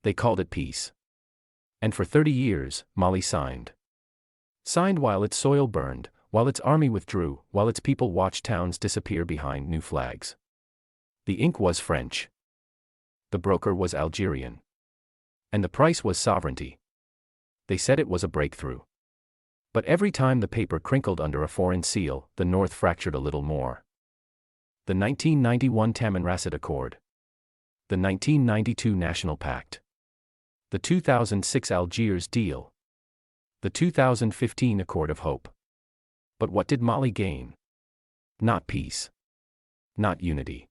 They called it peace. And for 30 years, Mali signed. Signed while its soil burned, while its army withdrew, while its people watched towns disappear behind new flags. The ink was French. The broker was Algerian. And the price was sovereignty. They said it was a breakthrough. But every time the paper crinkled under a foreign seal, the North fractured a little more. The 1991 Tamanrasset Accord. The 1992 National Pact. The 2006 Algiers Deal. The 2015 Accord of Hope. But what did Mali gain? Not peace. Not unity.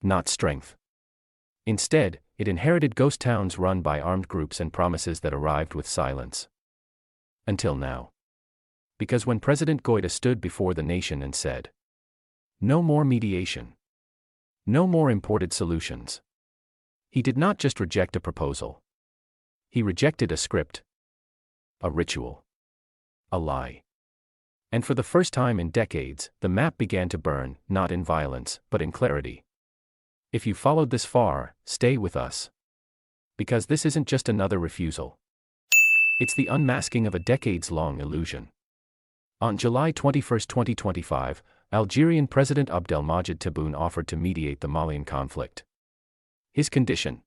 Not strength. Instead, it inherited ghost towns run by armed groups and promises that arrived with silence. Until now. Because when President Goïta stood before the nation and said, "No more mediation. No more imported solutions," he did not just reject a proposal. He rejected a script. A ritual. A lie. And for the first time in decades, the map began to burn, not in violence, but in clarity. If you followed this far, stay with us. Because this isn't just another refusal. It's the unmasking of a decades-long illusion. On July 21, 2025, Algerian President Abdelmadjid Tebboune offered to mediate the Malian conflict. His condition: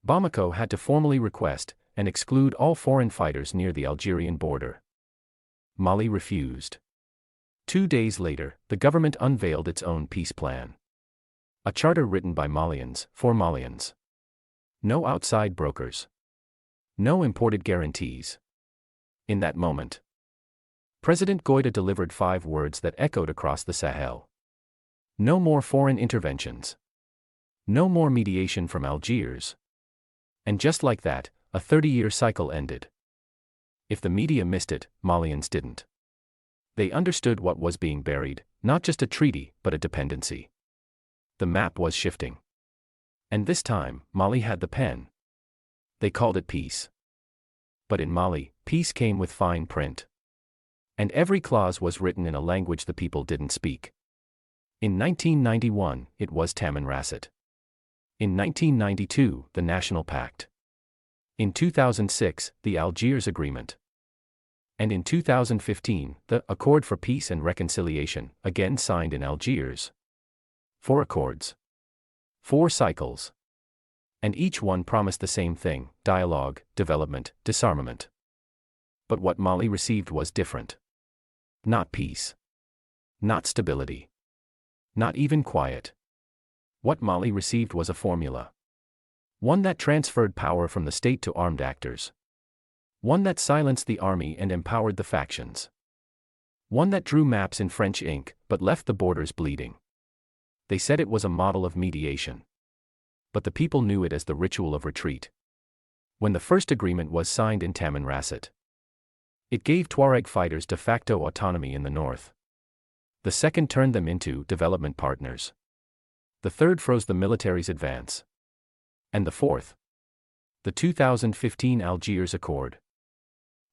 Bamako had to formally request and exclude all foreign fighters near the Algerian border. Mali refused. 2 days later, the government unveiled its own peace plan. A charter written by Malians, for Malians. No outside brokers. No imported guarantees. In that moment, President Goïta delivered 5 words that echoed across the Sahel. No more foreign interventions. No more mediation from Algiers. And just like that, a 30-year cycle ended. If the media missed it, Malians didn't. They understood what was being buried, not just a treaty, but a dependency. The map was shifting. And this time, Mali had the pen. They called it peace. But in Mali, peace came with fine print. And every clause was written in a language the people didn't speak. In 1991, it was Tamanrasset. In 1992, the National Pact. In 2006, the Algiers Agreement. And in 2015, the Accord for Peace and Reconciliation, again signed in Algiers. 4 accords. 4 cycles. And each one promised the same thing: dialogue, development, disarmament. But what Mali received was different. Not peace. Not stability. Not even quiet. What Mali received was a formula. One that transferred power from the state to armed actors. One that silenced the army and empowered the factions. One that drew maps in French ink, but left the borders bleeding. They said it was a model of mediation. But the people knew it as the ritual of retreat. When the first agreement was signed in Tamanrasset, it gave Tuareg fighters de facto autonomy in the north. The second turned them into development partners. The third froze the military's advance. And the fourth? The 2015 Algiers Accord.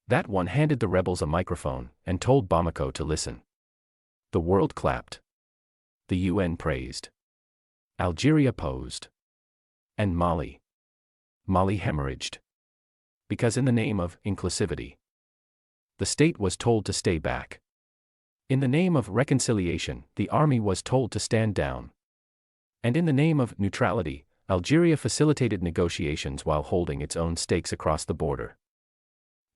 That one handed the rebels a microphone and told Bamako to listen. The world clapped. The UN praised. Algeria posed. And Mali hemorrhaged. Because in the name of inclusivity, the state was told to stay back. In the name of reconciliation, the army was told to stand down. And in the name of neutrality, Algeria facilitated negotiations while holding its own stakes across the border.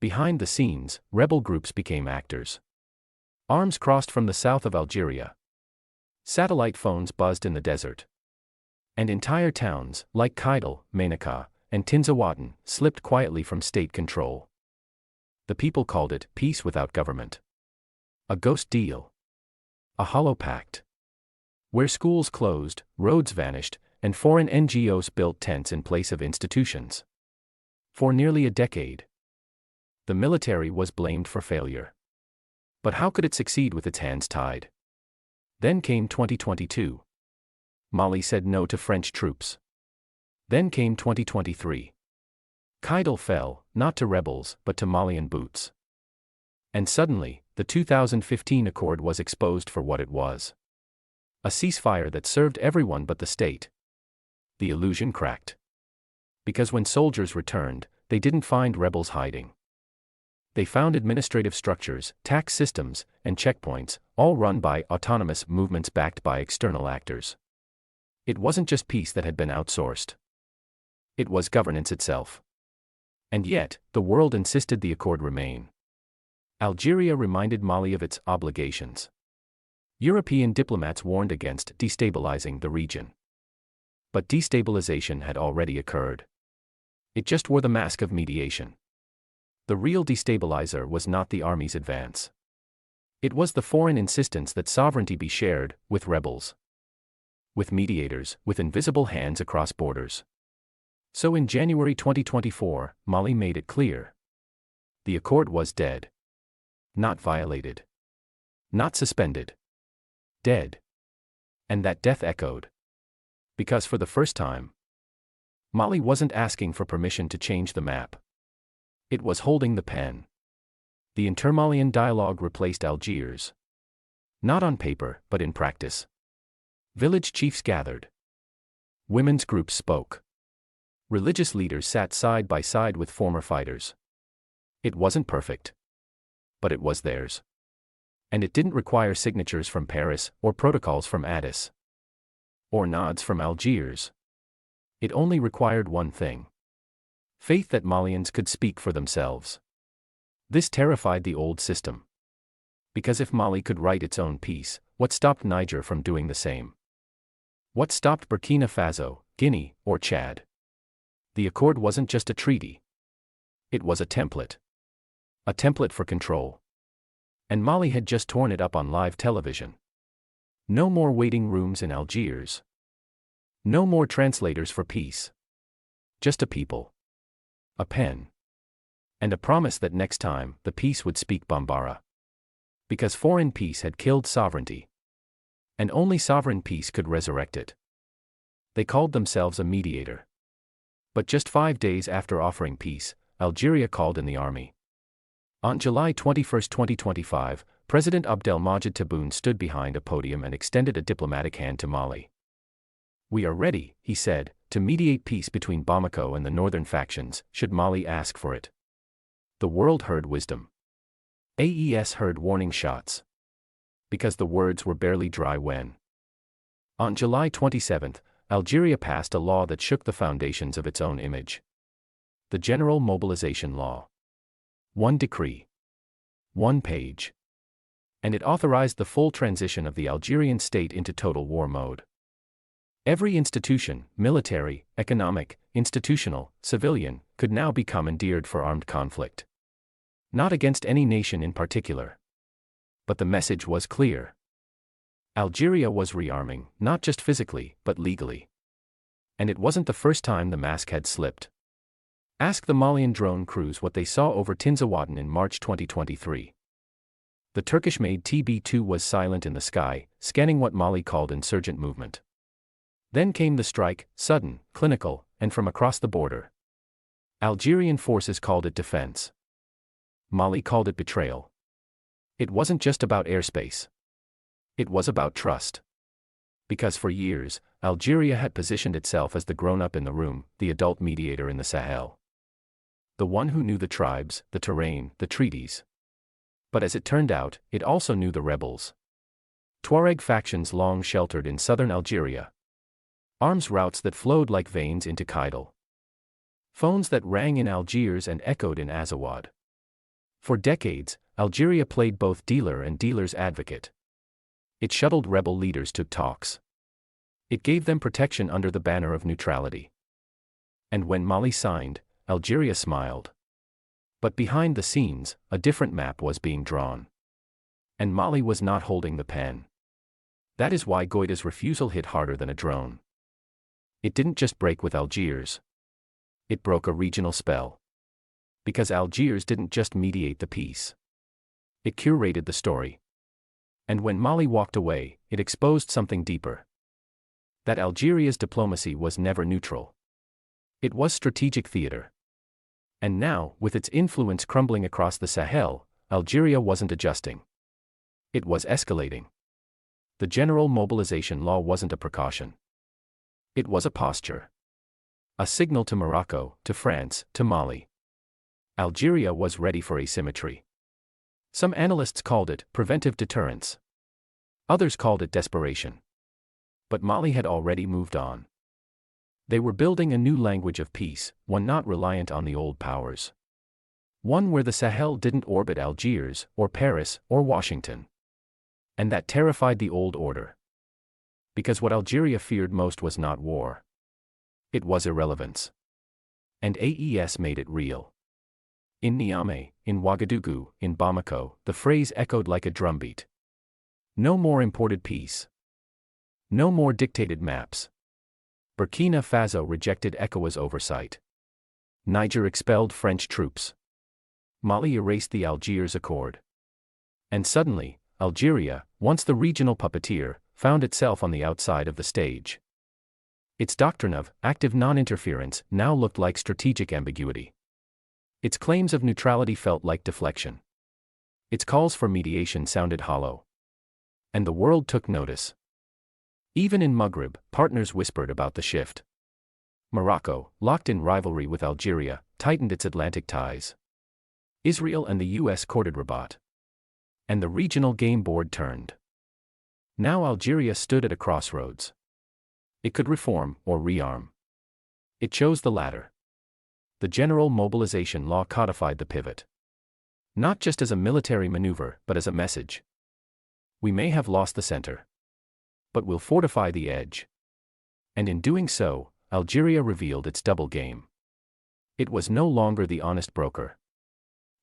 Behind the scenes, rebel groups became actors. Arms crossed from the south of Algeria. Satellite phones buzzed in the desert. And entire towns, like Kidal, Menaka, and Tinzaouaten, slipped quietly from state control. The people called it peace without government. A ghost deal. A hollow pact. Where schools closed, roads vanished, and foreign NGOs built tents in place of institutions. For nearly a decade, the military was blamed for failure. But how could it succeed with its hands tied? Then came 2022. Mali said no to French troops. Then came 2023. Kidal fell, not to rebels, but to Malian boots. And suddenly, the 2015 accord was exposed for what it was. A ceasefire that served everyone but the state. The illusion cracked. Because when soldiers returned, they didn't find rebels hiding. They found administrative structures, tax systems, and checkpoints, all run by autonomous movements backed by external actors. It wasn't just peace that had been outsourced. It was governance itself. And yet, the world insisted the accord remain. Algeria reminded Mali of its obligations. European diplomats warned against destabilizing the region. But destabilization had already occurred. It just wore the mask of mediation. The real destabilizer was not the army's advance. It was the foreign insistence that sovereignty be shared with rebels, with mediators, with invisible hands across borders. So in January 2024, Mali made it clear. The accord was dead. Not violated. Not suspended. Dead. And that death echoed. Because for the first time, Mali wasn't asking for permission to change the map. It was holding the pen. The inter-Malian dialogue replaced Algiers. Not on paper, but in practice. Village chiefs gathered. Women's groups spoke. Religious leaders sat side by side with former fighters. It wasn't perfect. But it was theirs. And it didn't require signatures from Paris, or protocols from Addis, or nods from Algiers. It only required one thing: faith that Malians could speak for themselves. This terrified the old system. Because if Mali could write its own peace, what stopped Niger from doing the same? What stopped Burkina Faso, Guinea, or Chad? The accord wasn't just a treaty. It was a template. A template for control. And Mali had just torn it up on live television. No more waiting rooms in Algiers. No more translators for peace. Just a people. A pen. And a promise that next time, the peace would speak Bambara. Because foreign peace had killed sovereignty. And only sovereign peace could resurrect it. They called themselves a mediator. But just 5 days after offering peace, Algeria called in the army. On July 21, 2025, President Abdelmadjid Tebboune stood behind a podium and extended a diplomatic hand to Mali. "We are ready," he said, "to mediate peace between Bamako and the northern factions, should Mali ask for it." The world heard wisdom. AES heard warning shots. Because the words were barely dry when. On July 27, Algeria passed a law that shook the foundations of its own image. The General Mobilization Law. One decree. 1 page. And it authorized the full transition of the Algerian state into total war mode. Every institution, military, economic, institutional, civilian, could now be commandeered for armed conflict. Not against any nation in particular. But the message was clear. Algeria was rearming, not just physically, but legally. And it wasn't the first time the mask had slipped. Ask the Malian drone crews what they saw over Tinzaouaten in March 2023. The Turkish-made TB2 was silent in the sky, scanning what Mali called insurgent movement. Then came the strike, sudden, clinical, and from across the border. Algerian forces called it defense. Mali called it betrayal. It wasn't just about airspace. It was about trust. Because for years, Algeria had positioned itself as the grown-up in the room, the adult mediator in the Sahel. The one who knew the tribes, the terrain, the treaties. But as it turned out, it also knew the rebels. Tuareg factions long sheltered in southern Algeria. Arms routes that flowed like veins into Kidal. Phones that rang in Algiers and echoed in Azawad. For decades, Algeria played both dealer and dealer's advocate. It shuttled rebel leaders to talks. It gave them protection under the banner of neutrality. And when Mali signed, Algeria smiled. But behind the scenes, a different map was being drawn. And Mali was not holding the pen. That is why Goïta's refusal hit harder than a drone. It didn't just break with Algiers. It broke a regional spell. Because Algiers didn't just mediate the peace. It curated the story. And when Mali walked away, it exposed something deeper. That Algeria's diplomacy was never neutral. It was strategic theater. And now, with its influence crumbling across the Sahel, Algeria wasn't adjusting. It was escalating. The General Mobilization Law wasn't a precaution. It was a posture. A signal to Morocco, to France, to Mali. Algeria was ready for asymmetry. Some analysts called it preventive deterrence. Others called it desperation. But Mali had already moved on. They were building a new language of peace, one not reliant on the old powers. One where the Sahel didn't orbit Algiers, or Paris, or Washington. And that terrified the old order. Because what Algeria feared most was not war. It was irrelevance. And AES made it real. In Niamey, in Ouagadougou, in Bamako, the phrase echoed like a drumbeat. No more imported peace. No more dictated maps. Burkina Faso rejected ECOWAS oversight. Niger expelled French troops. Mali erased the Algiers Accord. And suddenly, Algeria, once the regional puppeteer, found itself on the outside of the stage. Its doctrine of active non-interference now looked like strategic ambiguity. Its claims of neutrality felt like deflection. Its calls for mediation sounded hollow. And the world took notice. Even in Maghreb, partners whispered about the shift. Morocco, locked in rivalry with Algeria, tightened its Atlantic ties. Israel and the US courted Rabat. And the regional game board turned. Now Algeria stood at a crossroads. It could reform or rearm. It chose the latter. The General Mobilization Law codified the pivot. Not just as a military maneuver, but as a message. We may have lost the center, but we'll fortify the edge. And in doing so, Algeria revealed its double game. It was no longer the honest broker.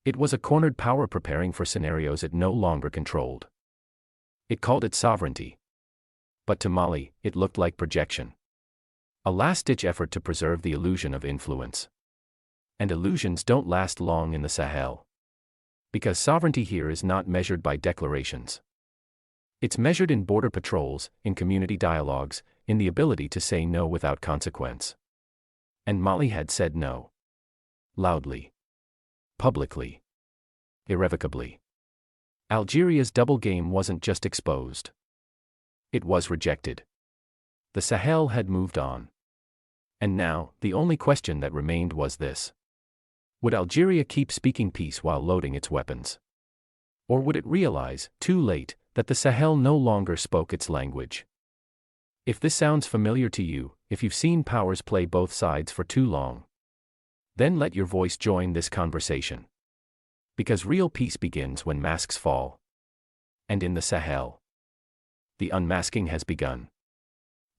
It was a cornered power preparing for scenarios it no longer controlled. It called it sovereignty. But to Mali, it looked like projection. A last-ditch effort to preserve the illusion of influence. And illusions don't last long in the Sahel. Because sovereignty here is not measured by declarations. It's measured in border patrols, in community dialogues, in the ability to say no without consequence. And Mali had said no. Loudly. Publicly. Irrevocably. Algeria's double game wasn't just exposed. It was rejected. The Sahel had moved on. And now, the only question that remained was this. Would Algeria keep speaking peace while loading its weapons? Or would it realize, too late, that the Sahel no longer spoke its language? If this sounds familiar to you, if you've seen powers play both sides for too long, then let your voice join this conversation. Because real peace begins when masks fall. And in the Sahel, the unmasking has begun.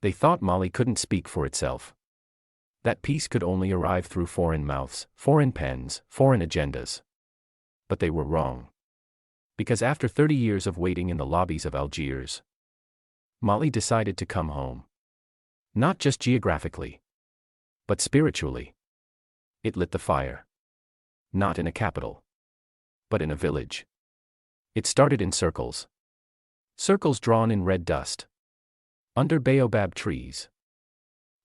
They thought Mali couldn't speak for itself. That peace could only arrive through foreign mouths, foreign pens, foreign agendas. But they were wrong. Because after 30 years of waiting in the lobbies of Algiers, Mali decided to come home. Not just geographically, but spiritually. It lit the fire. Not in a capital, but in a village. It started in circles. Circles drawn in red dust. Under baobab trees.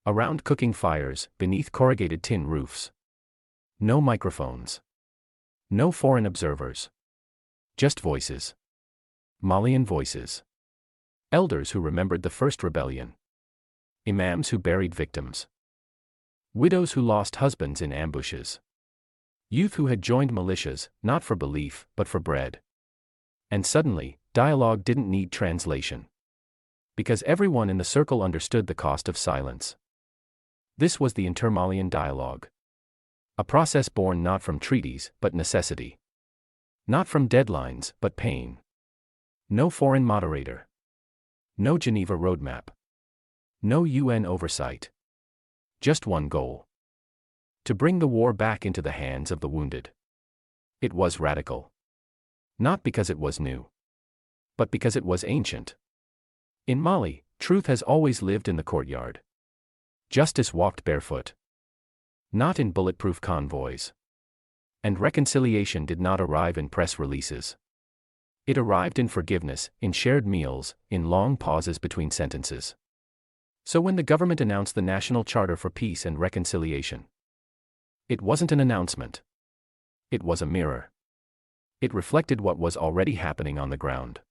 Around cooking fires, beneath corrugated tin roofs. No microphones. No foreign observers. Just voices. Malian voices. Elders who remembered the first rebellion. Imams who buried victims. Widows who lost husbands in ambushes. Youth who had joined militias, not for belief, but for bread. And suddenly, dialogue didn't need translation. Because everyone in the circle understood the cost of silence. This was the inter-Malian dialogue. A process born not from treaties, but necessity. Not from deadlines, but pain. No foreign moderator. No Geneva roadmap. No UN oversight. Just one goal. To bring the war back into the hands of the wounded. It was radical. Not because it was new. But because it was ancient. In Mali, truth has always lived in the courtyard. Justice walked barefoot. Not in bulletproof convoys. And reconciliation did not arrive in press releases. It arrived in forgiveness, in shared meals, in long pauses between sentences. So when the government announced the National Charter for Peace and Reconciliation, it wasn't an announcement. It was a mirror. It reflected what was already happening on the ground.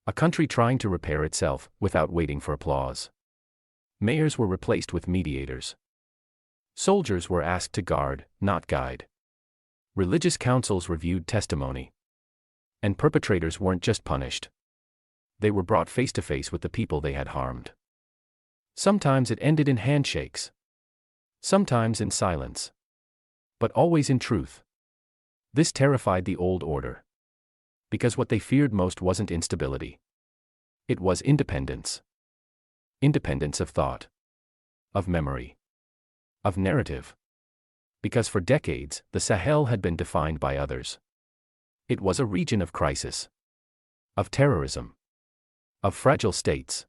A country trying to repair itself, without waiting for applause. Mayors were replaced with mediators. Soldiers were asked to guard, not guide. Religious councils reviewed testimony. And perpetrators weren't just punished. They were brought face to face with the people they had harmed. Sometimes it ended in handshakes. Sometimes in silence. But always in truth. This terrified the old order. Because what they feared most wasn't instability. It was independence. Independence of thought. Of memory. Of narrative. Because for decades, the Sahel had been defined by others. It was a region of crisis. Of terrorism. Of fragile states.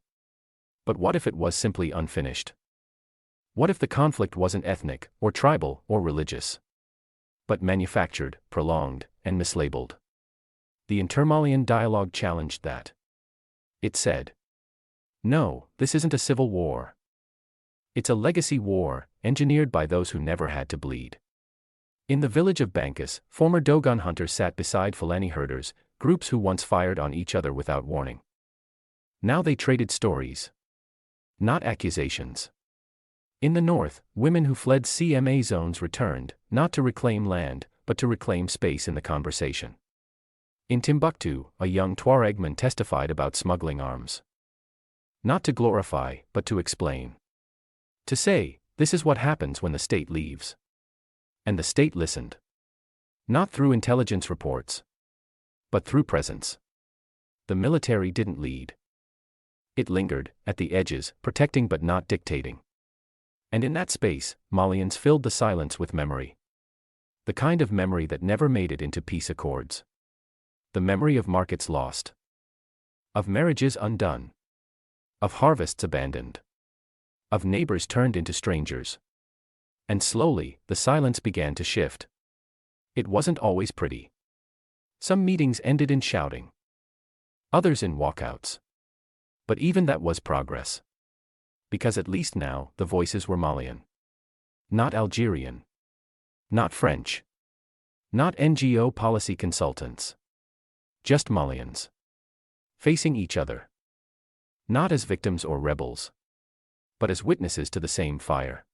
But what if it was simply unfinished? What if the conflict wasn't ethnic, or tribal, or religious? But manufactured, prolonged, and mislabeled. The Intermalian dialogue challenged that. It said, "No, this isn't a civil war. It's a legacy war, engineered by those who never had to bleed." In the village of Bankas, former Dogon hunters sat beside Fulani herders, groups who once fired on each other without warning. Now they traded stories. Not accusations. In the north, women who fled CMA zones returned, not to reclaim land, but to reclaim space in the conversation. In Timbuktu, a young Tuaregman testified about smuggling arms. Not to glorify, but to explain. To say, this is what happens when the state leaves. And the state listened. Not through intelligence reports. But through presence. The military didn't lead. It lingered, at the edges, protecting but not dictating. And in that space, Malians filled the silence with memory. The kind of memory that never made it into peace accords. The memory of markets lost. Of marriages undone. Of harvests abandoned. Of neighbors turned into strangers. And slowly, the silence began to shift. It wasn't always pretty. Some meetings ended in shouting. Others in walkouts. But even that was progress. Because at least now, the voices were Malian. Not Algerian. Not French. Not NGO policy consultants. Just Malians. Facing each other. Not as victims or rebels. But as witnesses to the same fire.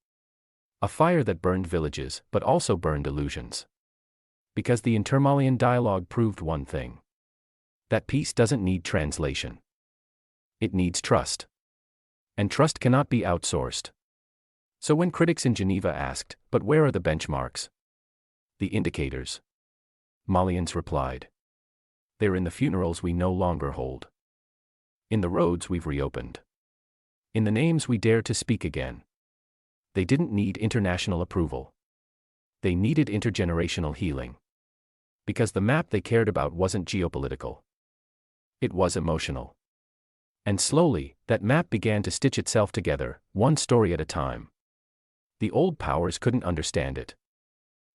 A fire that burned villages, but also burned illusions. Because the Intermalian dialogue proved one thing. That peace doesn't need translation. It needs trust. And trust cannot be outsourced. So when critics in Geneva asked, but where are the benchmarks? The indicators? Malians replied. They're in the funerals we no longer hold. In the roads we've reopened. In the names we dare to speak again. They didn't need international approval. They needed intergenerational healing. Because the map they cared about wasn't geopolitical. It was emotional. And slowly, that map began to stitch itself together, one story at a time. The old powers couldn't understand it.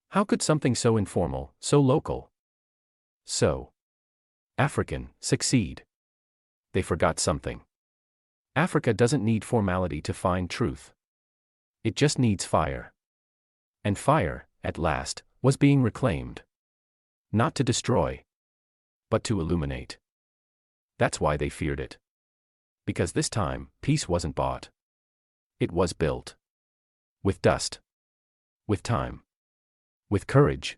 How could something so informal, so local, so African, succeed? They forgot something. Africa doesn't need formality to find truth. It just needs fire. And fire, at last, was being reclaimed. Not to destroy, but to illuminate. That's why they feared it. Because this time, peace wasn't bought. It was built. With dust. With time. With courage.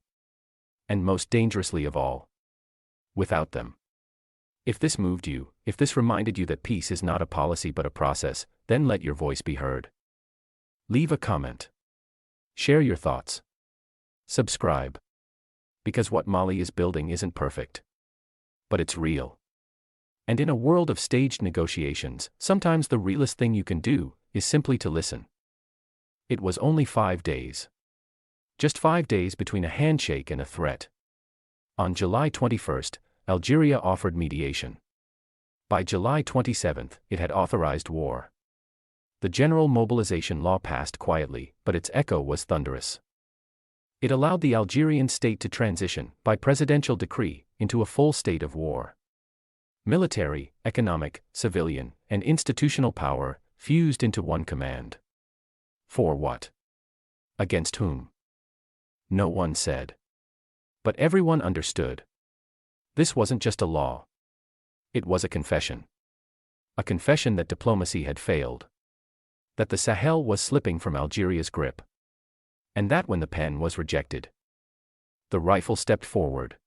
And most dangerously of all, without them. If this moved you, if this reminded you that peace is not a policy but a process, then let your voice be heard. Leave a comment. Share your thoughts. Subscribe. Because what Mali is building isn't perfect. But it's real. And in a world of staged negotiations, sometimes the realest thing you can do is simply to listen. It was only 5 days. Just 5 days between a handshake and a threat. On July 21st, Algeria offered mediation. By July 27th, it had authorized war. The general mobilization law passed quietly, but its echo was thunderous. It allowed the Algerian state to transition, by presidential decree, into a full state of war. Military, economic, civilian, and institutional power fused into one command. For what? Against whom? No one said. But everyone understood. This wasn't just a law. It was a confession. A confession that diplomacy had failed. That the Sahel was slipping from Algeria's grip. And that when the pen was rejected, the rifle stepped forward.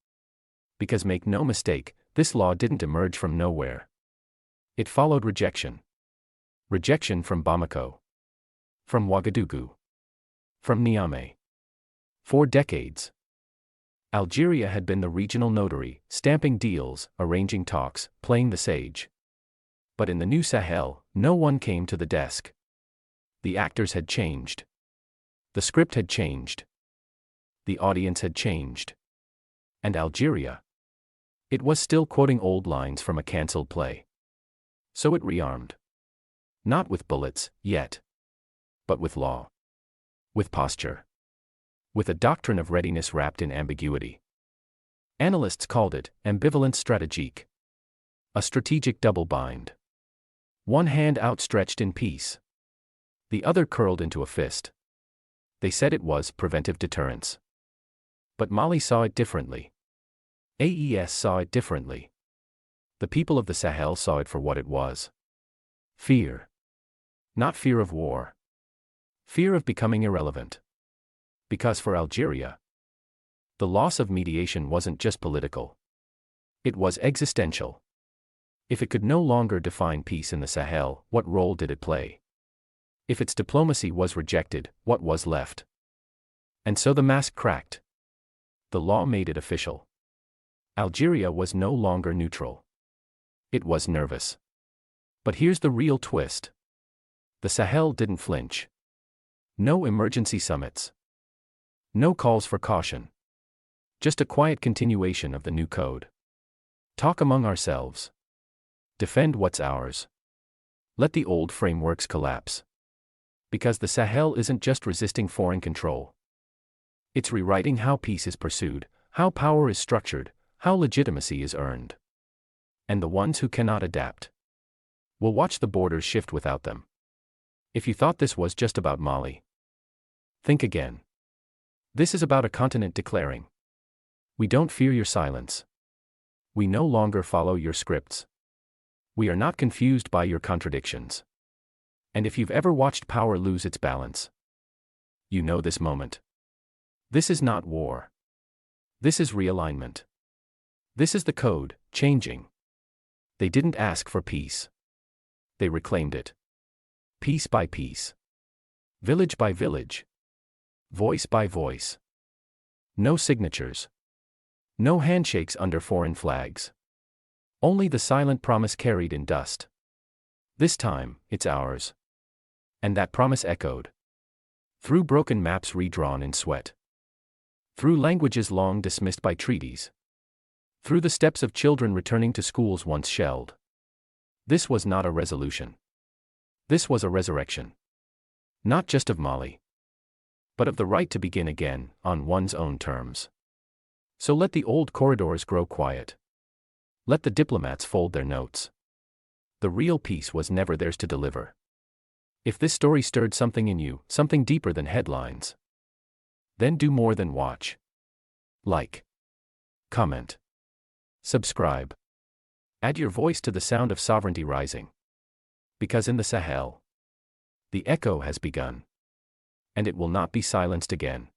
Because make no mistake, this law didn't emerge from nowhere. It followed rejection. Rejection from Bamako. From Ouagadougou. From Niamey. For decades, Algeria had been the regional notary, stamping deals, arranging talks, playing the sage. But in the new Sahel, no one came to the desk. The actors had changed. The script had changed. The audience had changed. And Algeria? It was still quoting old lines from a cancelled play. So it rearmed. Not with bullets, yet. But with law. With posture. With a doctrine of readiness wrapped in ambiguity. Analysts called it ambivalence stratégique. A strategic double bind. One hand outstretched in peace. The other curled into a fist. They said it was preventive deterrence. But Mali saw it differently. AES saw it differently. The people of the Sahel saw it for what it was. Fear. Not fear of war. Fear of becoming irrelevant. Because for Algeria, the loss of mediation wasn't just political. It was existential. If it could no longer define peace in the Sahel, what role did it play? If its diplomacy was rejected, what was left? And so the mask cracked. The law made it official. Algeria was no longer neutral. It was nervous. But here's the real twist. The Sahel didn't flinch. No emergency summits. No calls for caution. Just a quiet continuation of the new code. Talk among ourselves. Defend what's ours. Let the old frameworks collapse. Because the Sahel isn't just resisting foreign control. It's rewriting how peace is pursued, how power is structured, how legitimacy is earned. And the ones who cannot adapt will watch the borders shift without them. If you thought this was just about Mali, think again. This is about a continent declaring, we don't fear your silence. We no longer follow your scripts. We are not confused by your contradictions. And if you've ever watched power lose its balance, you know this moment. This is not war. This is realignment. This is the code, changing. They didn't ask for peace. They reclaimed it. Piece by piece. Village by village. Voice by voice. No signatures. No handshakes under foreign flags. Only the silent promise carried in dust. This time, it's ours. And that promise echoed. Through broken maps redrawn in sweat. Through languages long dismissed by treaties. Through the steps of children returning to schools once shelled. This was not a resolution. This was a resurrection. Not just of Mali, but of the right to begin again, on one's own terms. So let the old corridors grow quiet. Let the diplomats fold their notes. The real peace was never theirs to deliver. If this story stirred something in you, something deeper than headlines, then do more than watch. Like. Comment. Subscribe. Add your voice to the sound of sovereignty rising. Because in the Sahel, the echo has begun. And it will not be silenced again.